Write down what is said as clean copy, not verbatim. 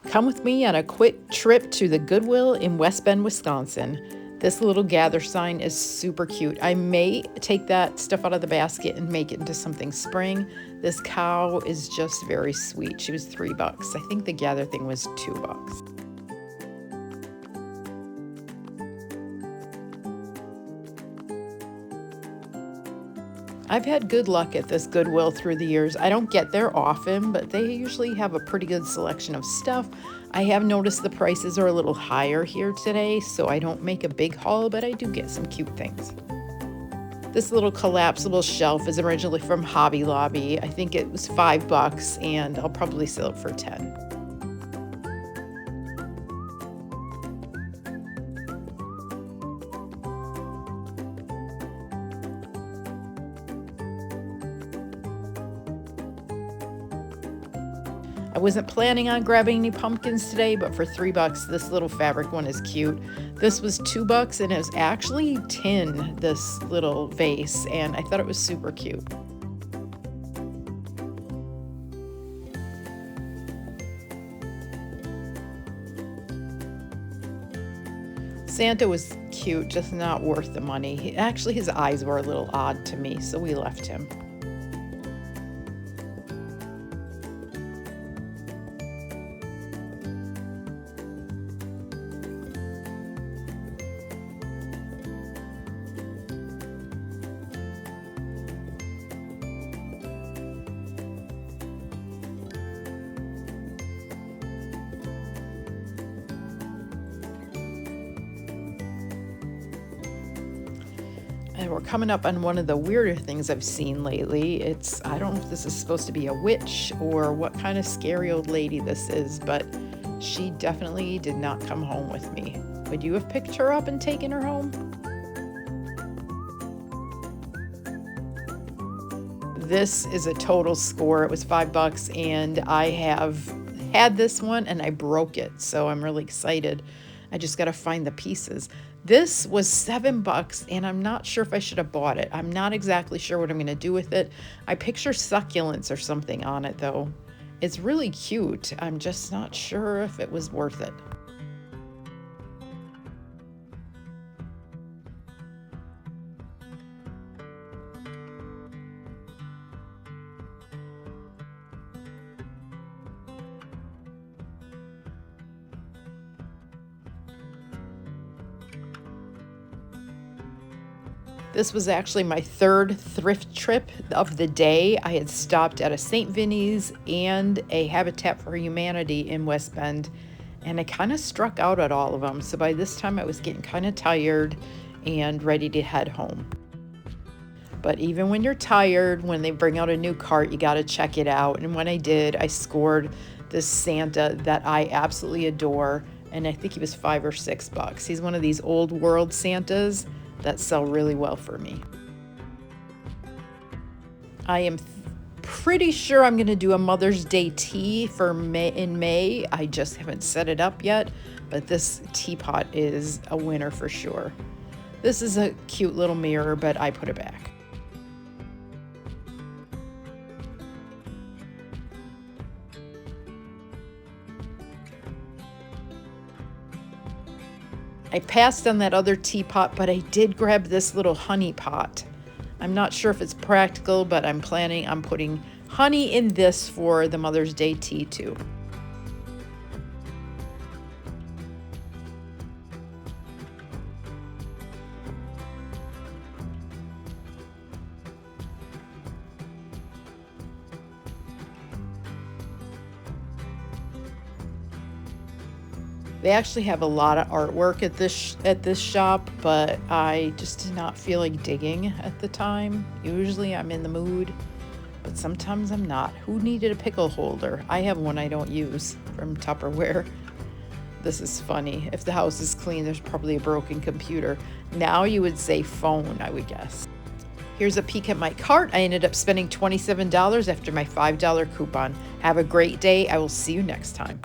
Come with me on a quick trip to the Goodwill in West Bend, Wisconsin. This little gather sign is super cute. I may take that stuff out of the basket and make it into something spring. This cow is just very sweet. She was $3. I think the gather thing was $2. I've had good luck at this Goodwill through the years. I don't get there often, but they usually have a pretty good selection of stuff. I have noticed the prices are a little higher here today, so I don't make a big haul, but I do get some cute things. This little collapsible shelf is originally from Hobby Lobby. I think it was $5 and I'll probably sell it for 10. I wasn't planning on grabbing any pumpkins today, but for $3, this little fabric one is cute. This was $2 and it was actually tin, this little vase, and I thought it was super cute. Santa was cute, just not worth the money. Actually, his eyes were a little odd to me, so we left him. And we're coming up on one of the weirder things I've seen lately. I don't know if this is supposed to be a witch or what kind of scary old lady this is, but she definitely did not come home with me. Would you have picked her up and taken her home? This is a total score. It was $5 and I have had this one and I broke it, so I'm really excited. I just got to find the pieces. This was $7 and I'm not sure if I should have bought it. I'm not exactly sure what I'm going to do with it. I picture succulents or something on it though. It's really cute. I'm just not sure if it was worth it. This was actually my third thrift trip of the day. I had stopped at a St. Vinny's and a Habitat for Humanity in West Bend, and I kind of struck out at all of them. So by this time I was getting kind of tired and ready to head home. But even when you're tired, when they bring out a new cart, you got to check it out. And when I did, I scored this Santa that I absolutely adore, and I think he was $5 or $6. He's one of these old world Santas that sell really well for me. I am pretty sure I'm going to do a Mother's Day tea for in May. I just haven't set it up yet, but this teapot is a winner for sure. This is a cute little mirror, but I put it back. I passed on that other teapot, but I did grab this little honey pot. I'm not sure if it's practical, but I'm planning on putting honey in this for the Mother's Day tea too. They actually have a lot of artwork at this shop, but I just did not feel like digging at the time. Usually I'm in the mood, but sometimes I'm not. Who needed a pickle holder? I have one I don't use from Tupperware. This is funny. If the house is clean, there's probably a broken computer. Now you would say phone, I would guess. Here's a peek at my cart. I ended up spending $27 after my $5 coupon. Have a great day. I will see you next time.